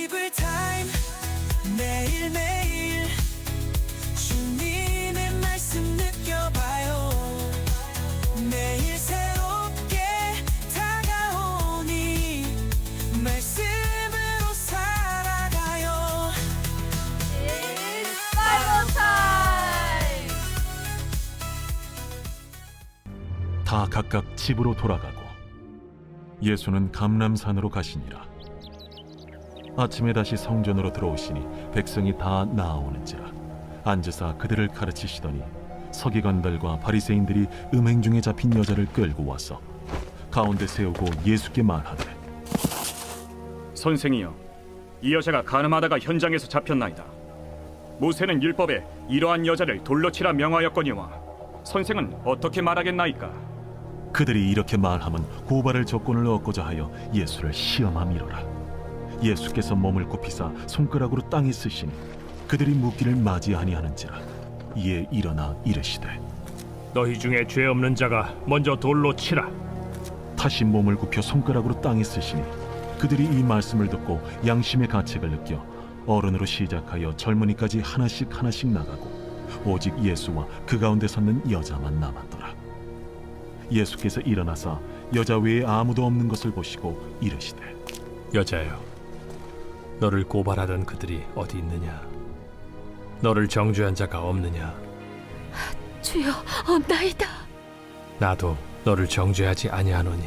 바이블 타임 매일매일 주님의 말씀 느껴봐요. 매일 새롭게 다가오니 말씀으로 살아가요. 바이블 타임. 다 각각 집으로 돌아가고 예수는 감람산으로 가시니라. 아침에 다시 성전으로 들어오시니 백성이 다 나아오는지라. 앉으사 그들을 가르치시더니 서기관들과 바리새인들이 음행 중에 잡힌 여자를 끌고 와서 가운데 세우고 예수께 말하되, 선생이여, 이 여자가 간음하다가 현장에서 잡혔나이다. 모세는 율법에 이러한 여자를 돌로 치라 명하였거니와 선생은 어떻게 말하겠나이까? 그들이 이렇게 말하면 고발할 조건을 얻고자 하여 예수를 시험함이로라. 예수께서 몸을 굽히사 손가락으로 땅에 쓰시니 그들이 묻기를 맞이 아니하는지라. 이에 일어나 이르시되, 너희 중에 죄 없는 자가 먼저 돌로 치라. 다시 몸을 굽혀 손가락으로 땅에 쓰시니 그들이 이 말씀을 듣고 양심의 가책을 느껴 어른으로 시작하여 젊은이까지 하나씩 나가고 오직 예수와 그 가운데 섰는 여자만 남았더라. 예수께서 일어나사 여자 외에 아무도 없는 것을 보시고 이르시되, 여자여, 너를 고발하던 그들이 어디 있느냐? 너를 정죄한 자가 없느냐? 주여, 없나이다. 나도 너를 정죄하지 아니하노니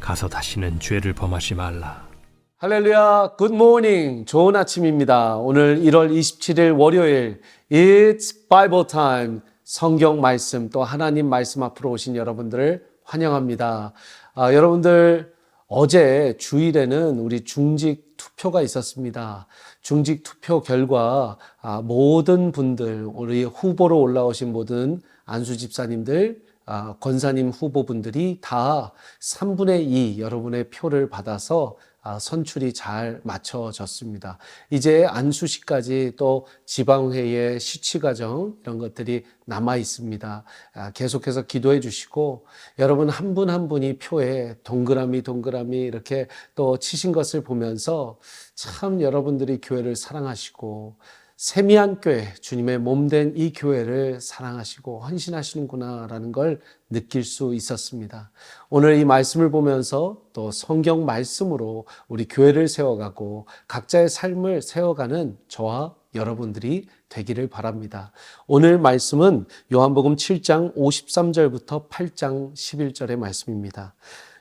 가서 다시는 죄를 범하지 말라. 할렐루야, 굿모닝, 좋은 아침입니다. 오늘 1월 27일 월요일, It's Bible Time, 성경 말씀 또 하나님 말씀 앞으로 오신 여러분들을 환영합니다. 여러분들, 어제 주일에는 우리 중직 투표가 있었습니다. 중직 투표 결과 모든 분들, 우리 후보로 올라오신 모든 안수 집사님들, 권사님 후보분들이 다 3분의 2 여러분의 표를 받아서 선출이 잘 맞춰졌습니다. 이제 안수시까지 또 지방회의 시치과정 이런 것들이 남아 있습니다. 계속해서 기도해 주시고 여러분 한 분 한 분이 표에 동그라미 이렇게 또 치신 것을 보면서 참 여러분들이 교회를 사랑하시고 세미한 교회, 주님의 몸된 이 교회를 사랑하시고 헌신하시는구나라는 걸 느낄 수 있었습니다. 오늘 이 말씀을 보면서 또 성경 말씀으로 우리 교회를 세워가고 각자의 삶을 세워가는 저와 여러분들이 되기를 바랍니다. 오늘 말씀은 요한복음 7장 53절부터 8장 11절의 말씀입니다.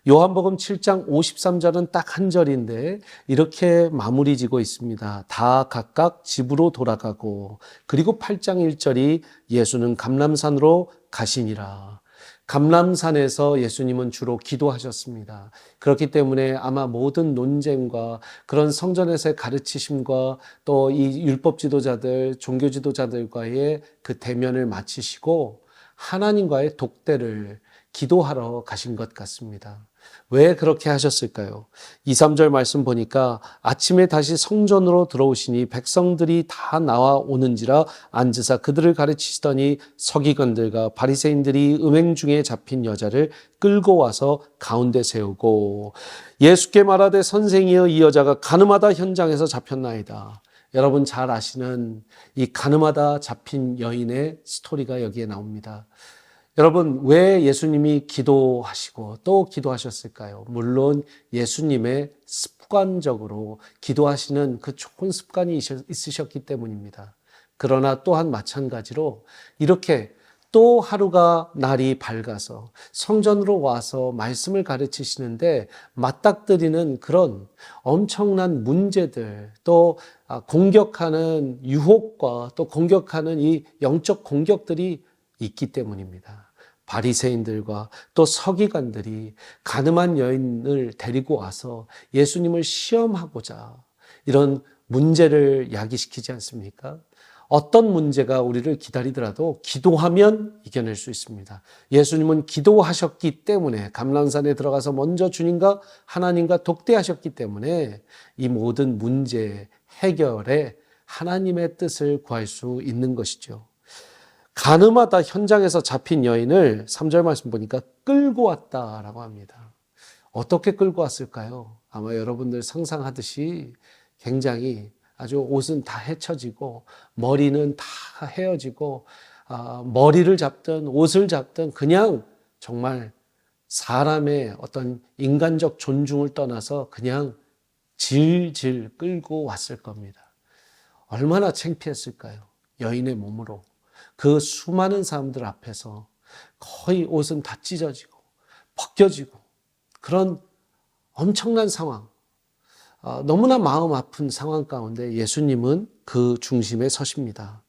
요한복음 7장 53절은 딱 한 절인데 이렇게 마무리 지고 있습니다. 다 각각 집으로 돌아가고, 그리고 8장 1절이 예수는 감람산으로 가시니라. 감람산에서 예수님은 주로 기도하셨습니다. 그렇기 때문에 아마 모든 논쟁과 그런 성전에서의 가르치심과 또 이 율법 지도자들, 종교 지도자들과의 그 대면을 마치시고 하나님과의 독대를 기도하러 가신 것 같습니다. 왜 그렇게 하셨을까요? 2, 3절 말씀 보니까 아침에 다시 성전으로 들어오시니 백성들이 다 나와 오는지라 앉으사 그들을 가르치시더니 서기관들과 바리새인들이 음행 중에 잡힌 여자를 끌고 와서 가운데 세우고 예수께 말하되 선생이여 이 여자가 간음하다 현장에서 잡혔나이다. 여러분 잘 아시는 이 간음하다 잡힌 여인의 스토리가 여기에 나옵니다. 여러분, 왜 예수님이 기도하시고 또 기도하셨을까요? 물론 예수님의 습관적으로 기도하시는 그 좋은 습관이 있으셨기 때문입니다. 그러나 또한 마찬가지로 이렇게 또 하루가 날이 밝아서 성전으로 와서 말씀을 가르치시는데 맞닥뜨리는 그런 엄청난 문제들, 또 공격하는 유혹과 또 공격하는 이 영적 공격들이 있기 때문입니다. 바리새인들과 또 서기관들이 간음한 여인을 데리고 와서 예수님을 시험하고자 이런 문제를 야기시키지 않습니까? 어떤 문제가 우리를 기다리더라도 기도하면 이겨낼 수 있습니다. 예수님은 기도하셨기 때문에 감람산에 들어가서 먼저 주님과 하나님과 독대하셨기 때문에 이 모든 문제 해결에 하나님의 뜻을 구할 수 있는 것이죠. 간음하다 현장에서 잡힌 여인을 3절 말씀 보니까 끌고 왔다라고 합니다. 어떻게 끌고 왔을까요? 아마 여러분들 상상하듯이 굉장히 아주 옷은 다 헤쳐지고 머리는 다 헤어지고 머리를 잡든 옷을 잡든 그냥 정말 사람의 어떤 인간적 존중을 떠나서 그냥 질질 끌고 왔을 겁니다. 얼마나 창피했을까요? 여인의 몸으로 그 수많은 사람들 앞에서 거의 옷은 다 찢어지고 벗겨지고 그런 엄청난 상황, 너무나 마음 아픈 상황 가운데 예수님은 그 중심에 서십니다.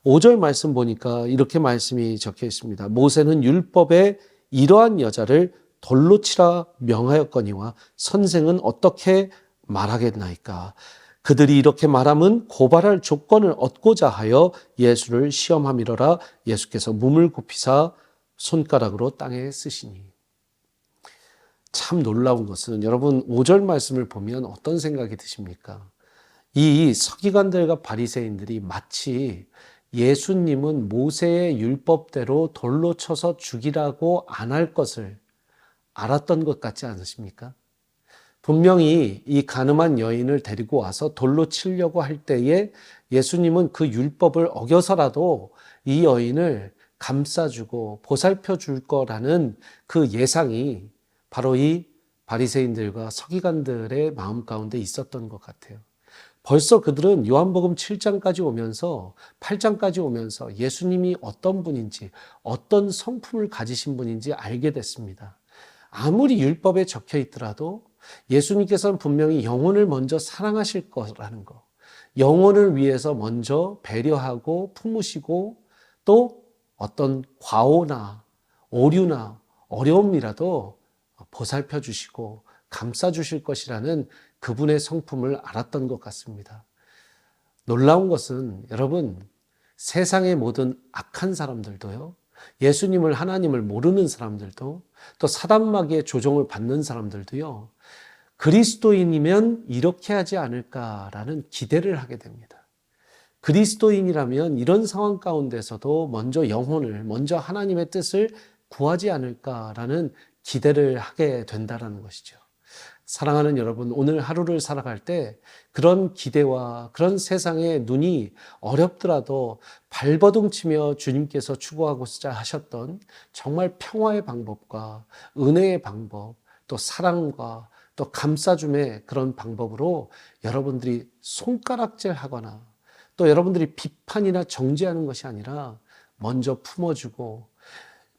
5절 말씀 보니까 이렇게 말씀이 적혀 있습니다. 모세는 율법에 이러한 여자를 돌로 치라 명하였거니와 선생은 어떻게 말하겠나이까. 그들이 이렇게 말함은 고발할 조건을 얻고자 하여 예수를 시험함이로라. 예수께서 몸을 굽히사 손가락으로 땅에 쓰시니. 참 놀라운 것은 여러분 5절 말씀을 보면 어떤 생각이 드십니까? 이 서기관들과 바리새인들이 마치 예수님은 모세의 율법대로 돌로 쳐서 죽이라고 안 할 것을 알았던 것 같지 않으십니까? 분명히 이 가늠한 여인을 데리고 와서 돌로 치려고 할 때에 예수님은 그 율법을 어겨서라도 이 여인을 감싸주고 보살펴 줄 거라는 그 예상이 바로 이 바리새인들과 서기관들의 마음 가운데 있었던 것 같아요. 벌써 그들은 요한복음 7장까지 오면서 8장까지 오면서 예수님이 어떤 분인지 어떤 성품을 가지신 분인지 알게 됐습니다. 아무리 율법에 적혀 있더라도 예수님께서는 분명히 영혼을 먼저 사랑하실 거라는 거, 영혼을 위해서 먼저 배려하고 품으시고 또 어떤 과오나 오류나 어려움이라도 보살펴 주시고 감싸 주실 것이라는 그분의 성품을 알았던 것 같습니다. 놀라운 것은 여러분, 세상의 모든 악한 사람들도요, 예수님을 하나님을 모르는 사람들도 또 사단마귀의 조종을 받는 사람들도요, 그리스도인이면 이렇게 하지 않을까라는 기대를 하게 됩니다. 그리스도인이라면 이런 상황 가운데서도 먼저 영혼을, 먼저 하나님의 뜻을 구하지 않을까라는 기대를 하게 된다는 것이죠. 사랑하는 여러분, 오늘 하루를 살아갈 때 그런 기대와 그런 세상의 눈이 어렵더라도 발버둥치며 주님께서 추구하고자 하셨던 정말 평화의 방법과 은혜의 방법, 또 사랑과 또 감싸줌의 그런 방법으로 여러분들이 손가락질 하거나 또 여러분들이 비판이나 정죄하는 것이 아니라 먼저 품어주고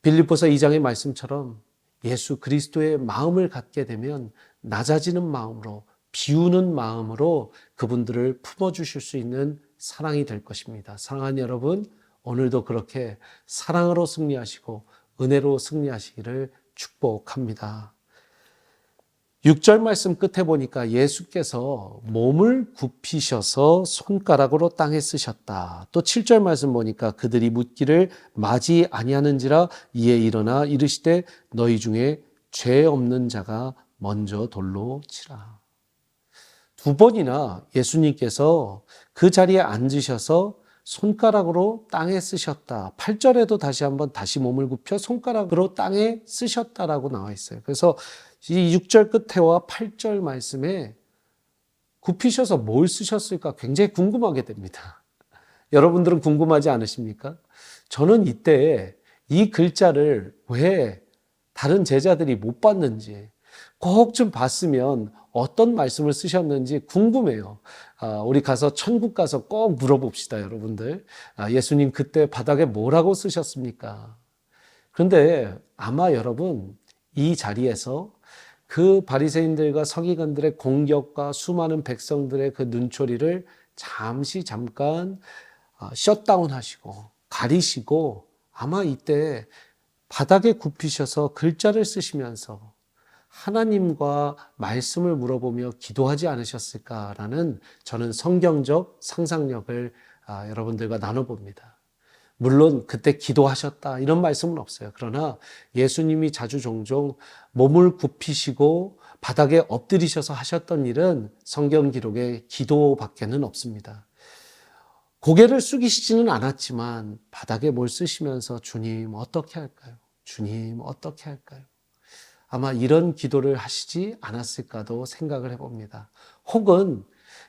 빌립보서 2장의 말씀처럼 예수 그리스도의 마음을 갖게 되면 낮아지는 마음으로, 비우는 마음으로 그분들을 품어주실 수 있는 사랑이 될 것입니다. 사랑하는 여러분, 오늘도 그렇게 사랑으로 승리하시고 은혜로 승리하시기를 축복합니다. 6절 말씀 끝에 보니까 예수께서 몸을 굽히셔서 손가락으로 땅에 쓰셨다. 또 7절 말씀 보니까 그들이 묻기를 마지 아니하는지라 이에 일어나 이르시되 너희 중에 죄 없는 자가 먼저 돌로 치라. 두 번이나 예수님께서 그 자리에 앉으셔서 손가락으로 땅에 쓰셨다. 8절에도 다시 한번 다시 몸을 굽혀 손가락으로 땅에 쓰셨다라고 나와 있어요. 그래서 이 6절 끝에와 8절 말씀에 굽히셔서 뭘 쓰셨을까 굉장히 궁금하게 됩니다. 여러분들은 궁금하지 않으십니까? 저는 이때 이 글자를 왜 다른 제자들이 못 봤는지 꼭 좀 봤으면 어떤 말씀을 쓰셨는지 궁금해요. 우리 가서 천국 가서 꼭 물어봅시다, 여러분들. 예수님 그때 바닥에 뭐라고 쓰셨습니까? 그런데 아마 여러분 이 자리에서 그 바리새인들과 서기관들의 공격과 수많은 백성들의 그 눈초리를 잠깐 셧다운 하시고 가리시고 아마 이때 바닥에 굽히셔서 글자를 쓰시면서 하나님과 말씀을 물어보며 기도하지 않으셨을까라는 저는 성경적 상상력을 여러분들과 나눠봅니다. 물론 그때 기도하셨다 이런 말씀은 없어요. 그러나 예수님이 자주 종종 몸을 굽히시고 바닥에 엎드리셔서 하셨던 일은 성경 기록에 기도밖에는 없습니다. 고개를 숙이시지는 않았지만 바닥에 뭘 쓰시면서 주님 어떻게 할까요? 주님 어떻게 할까요? 아마 이런 기도를 하시지 않았을까도 생각을 해봅니다. 혹은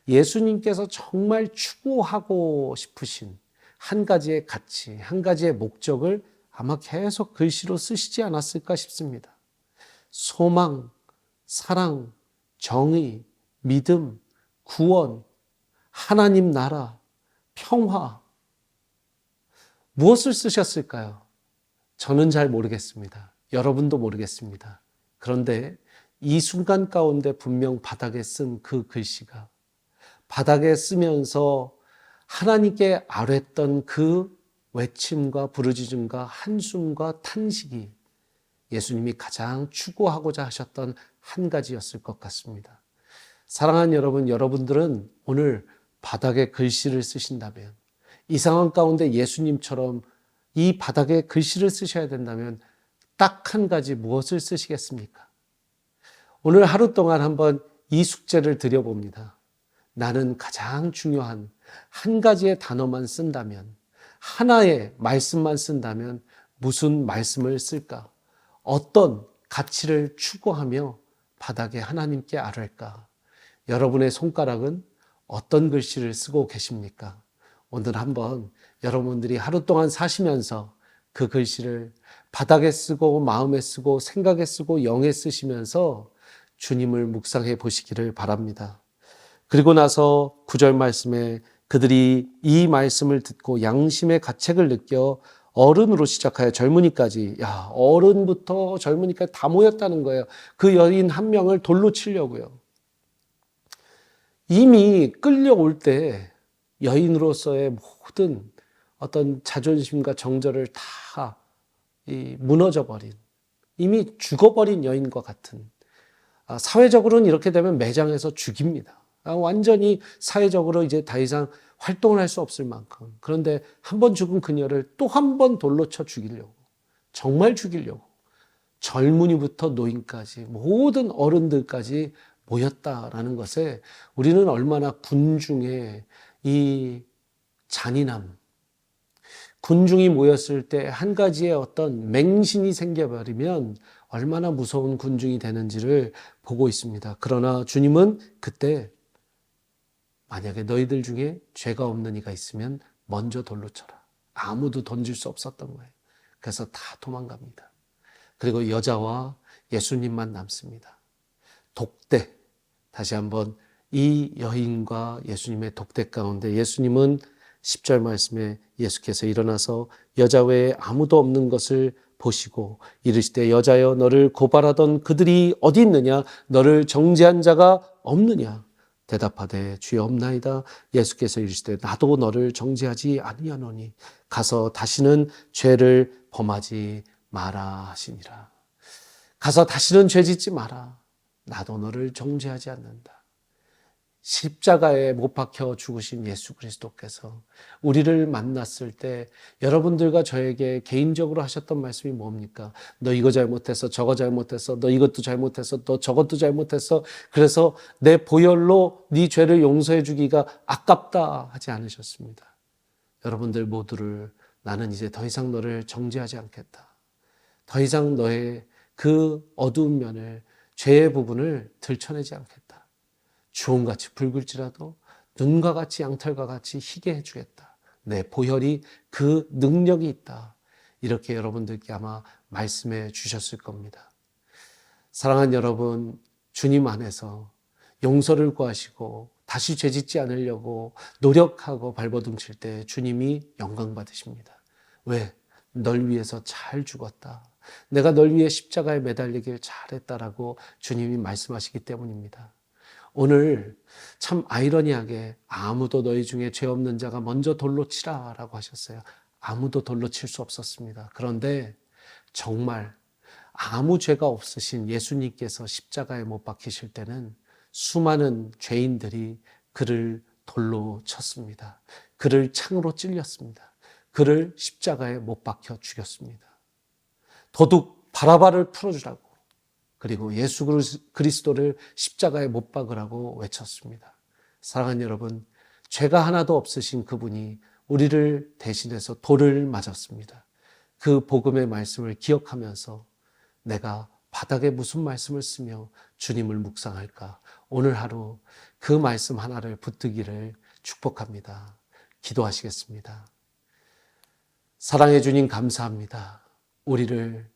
예수님께서 정말 추구하고 싶으신 한 가지의 가치, 한 가지의 목적을 아마 계속 글씨로 쓰시지 않았을까 싶습니다. 소망, 사랑, 정의, 믿음, 구원, 하나님 나라, 평화. 무엇을 쓰셨을까요? 저는 잘 모르겠습니다. 여러분도 모르겠습니다. 그런데 이 순간 가운데 분명 바닥에 쓴 그 글씨가 바닥에 쓰면서 하나님께 아뢰던 그 외침과 부르짖음과 한숨과 탄식이 예수님이 가장 추구하고자 하셨던 한 가지였을 것 같습니다. 사랑하는 여러분, 여러분들은 오늘 바닥에 글씨를 쓰신다면, 이 상황 가운데 예수님처럼 이 바닥에 글씨를 쓰셔야 된다면 딱 한 가지 무엇을 쓰시겠습니까? 오늘 하루 동안 한번 이 숙제를 드려봅니다. 나는 가장 중요한 한 가지의 단어만 쓴다면, 하나의 말씀만 쓴다면 무슨 말씀을 쓸까? 어떤 가치를 추구하며 바닥에 하나님께 아뢰까? 여러분의 손가락은 어떤 글씨를 쓰고 계십니까? 오늘 한번 여러분들이 하루 동안 사시면서 그 글씨를 바닥에 쓰고 마음에 쓰고 생각에 쓰고 영에 쓰시면서 주님을 묵상해 보시기를 바랍니다. 그리고 나서 9절 말씀에 그들이 이 말씀을 듣고 양심의 가책을 느껴 어른으로 시작하여 젊은이까지, 어른부터 젊은이까지 다 모였다는 거예요. 그 여인 한 명을 돌로 치려고요. 이미 끌려올 때 여인으로서의 모든 어떤 자존심과 정절을 다 무너져 버린, 이미 죽어버린 여인과 같은, 사회적으로는 이렇게 되면 매장에서 죽입니다. 완전히 사회적으로 이제 더 이상 활동을 할 수 없을 만큼. 그런데 한 번 죽은 그녀를 또 한 번 돌로 쳐 죽이려고, 정말 죽이려고 젊은이부터 노인까지 모든 어른들까지 모였다라는 것에 우리는 얼마나 군중의 이 잔인함, 군중이 모였을 때 한 가지의 어떤 맹신이 생겨버리면 얼마나 무서운 군중이 되는지를 보고 있습니다. 그러나 주님은 그때 만약에 너희들 중에 죄가 없는 이가 있으면 먼저 돌로 쳐라. 아무도 던질 수 없었던 거예요. 그래서 다 도망갑니다. 그리고 여자와 예수님만 남습니다. 독대, 다시 한번 이 여인과 예수님의 독대 가운데 예수님은 10절 말씀에 예수께서 일어나서 여자 외에 아무도 없는 것을 보시고 이르시되 여자여 너를 고발하던 그들이 어디 있느냐? 너를 정죄한 자가 없느냐? 대답하되 주여 없나이다. 예수께서 이르시되 나도 너를 정죄하지 아니하노니 가서 다시는 죄를 범하지 마라 하시니라. 가서 다시는 죄 짓지 마라. 나도 너를 정죄하지 않는다. 십자가에 못 박혀 죽으신 예수 그리스도께서 우리를 만났을 때 여러분들과 저에게 개인적으로 하셨던 말씀이 뭡니까? 너 이거 잘못했어, 저거 잘못했어, 너 이것도 잘못했어, 너 저것도 잘못했어. 그래서 내 보혈로 네 죄를 용서해 주기가 아깝다 하지 않으셨습니다. 여러분들 모두를 나는 이제 더 이상 너를 정죄하지 않겠다. 더 이상 너의 그 어두운 면을, 죄의 부분을 들춰내지 않겠다. 주홍같이 붉을지라도 눈과 같이 양털과 같이 희게 해주겠다. 내 보혈이 그 능력이 있다. 이렇게 여러분들께 아마 말씀해 주셨을 겁니다. 사랑하는 여러분, 주님 안에서 용서를 구하시고 다시 죄짓지 않으려고 노력하고 발버둥칠 때 주님이 영광 받으십니다. 왜? 널 위해서 잘 죽었다. 내가 널 위해 십자가에 매달리길 잘했다라고 주님이 말씀하시기 때문입니다. 오늘 참 아이러니하게 아무도 너희 중에 죄 없는 자가 먼저 돌로 치라라고 하셨어요. 아무도 돌로 칠 수 없었습니다. 그런데 정말 아무 죄가 없으신 예수님께서 십자가에 못 박히실 때는 수많은 죄인들이 그를 돌로 쳤습니다. 그를 창으로 찔렸습니다. 그를 십자가에 못 박혀 죽였습니다. 도둑 바라바를 풀어주라고, 그리고 예수 그리스도를 십자가에 못 박으라고 외쳤습니다. 사랑하는 여러분, 죄가 하나도 없으신 그분이 우리를 대신해서 돌을 맞았습니다. 그 복음의 말씀을 기억하면서 내가 바닥에 무슨 말씀을 쓰며 주님을 묵상할까? 오늘 하루 그 말씀 하나를 붙들기를 축복합니다. 기도하시겠습니다. 사랑해 주님 감사합니다. 우리를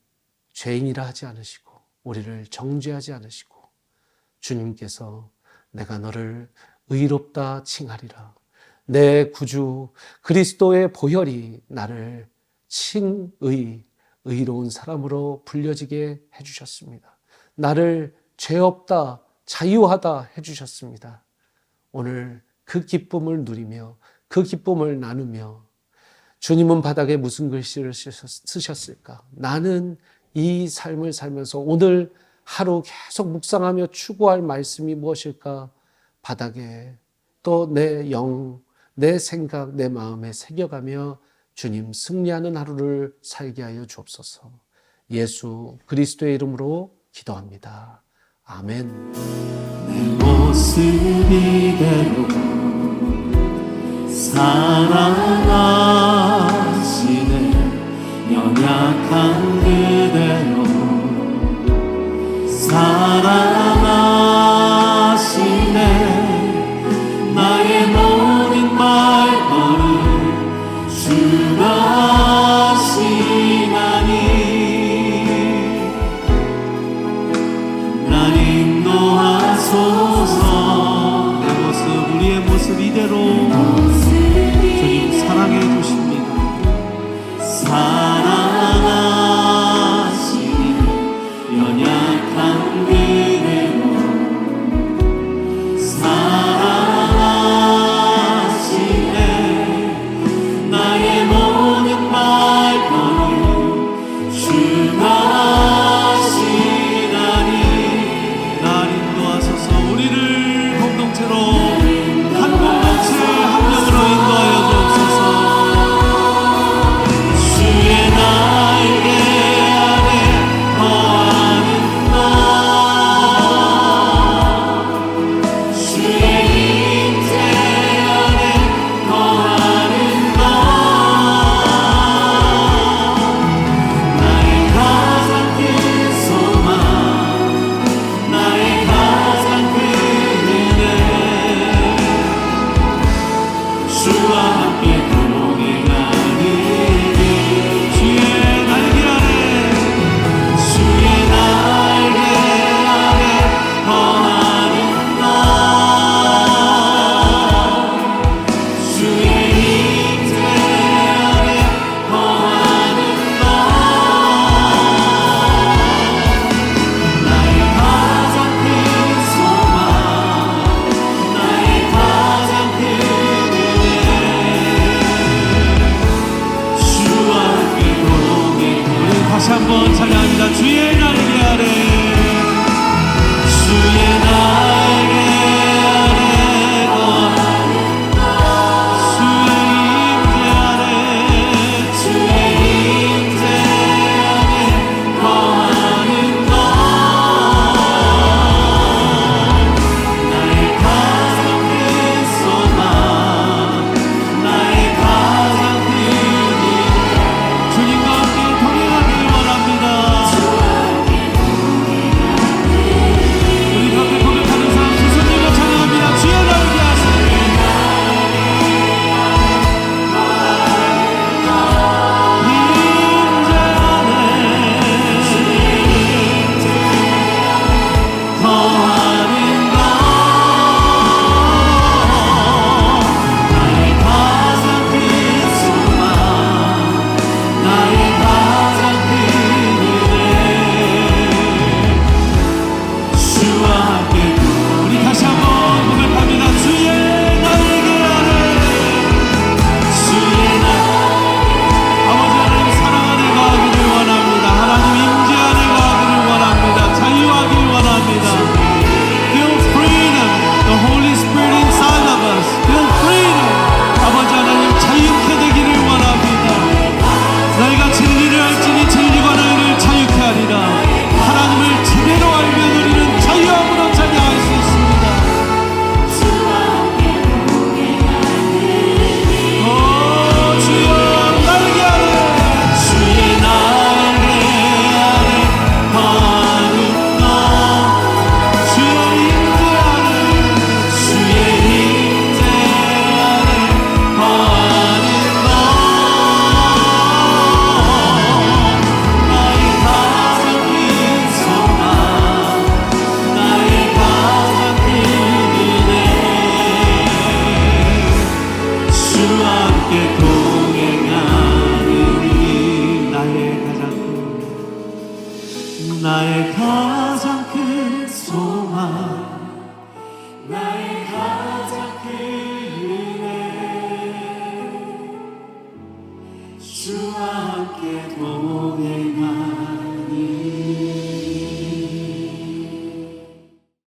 죄인이라 하지 않으시고 우리를 정죄하지 않으시고 주님께서 내가 너를 의롭다 칭하리라. 내 구주 그리스도의 보혈이 나를 의로운 사람으로 불려지게 해주셨습니다. 나를 죄 없다, 자유하다 해주셨습니다. 오늘 그 기쁨을 누리며 그 기쁨을 나누며 주님은 바닥에 무슨 글씨를 쓰셨을까? 나는 이 삶을 살면서 오늘 하루 계속 묵상하며 추구할 말씀이 무엇일까? 바닥에 또 내 영, 내 생각, 내 마음에 새겨가며 주님 승리하는 하루를 살게 하여 주옵소서. 예수 그리스도의 이름으로 기도합니다. 아멘. 내 모습 이대로 사랑하시네. 연약한 그대로 사랑하시네. 나의 모든 발걸음 주가 하시나니 날 인도하소서. 내 모습 우리의 모습 이대로 주님 사랑해 주십니다. 사랑하시니 연약한 그대로 사랑하시네. 나의 모든 발걸음 주가 하시나니 날 인도하소서. 우리를 공동체로 한 공동체 한 명 나의 도움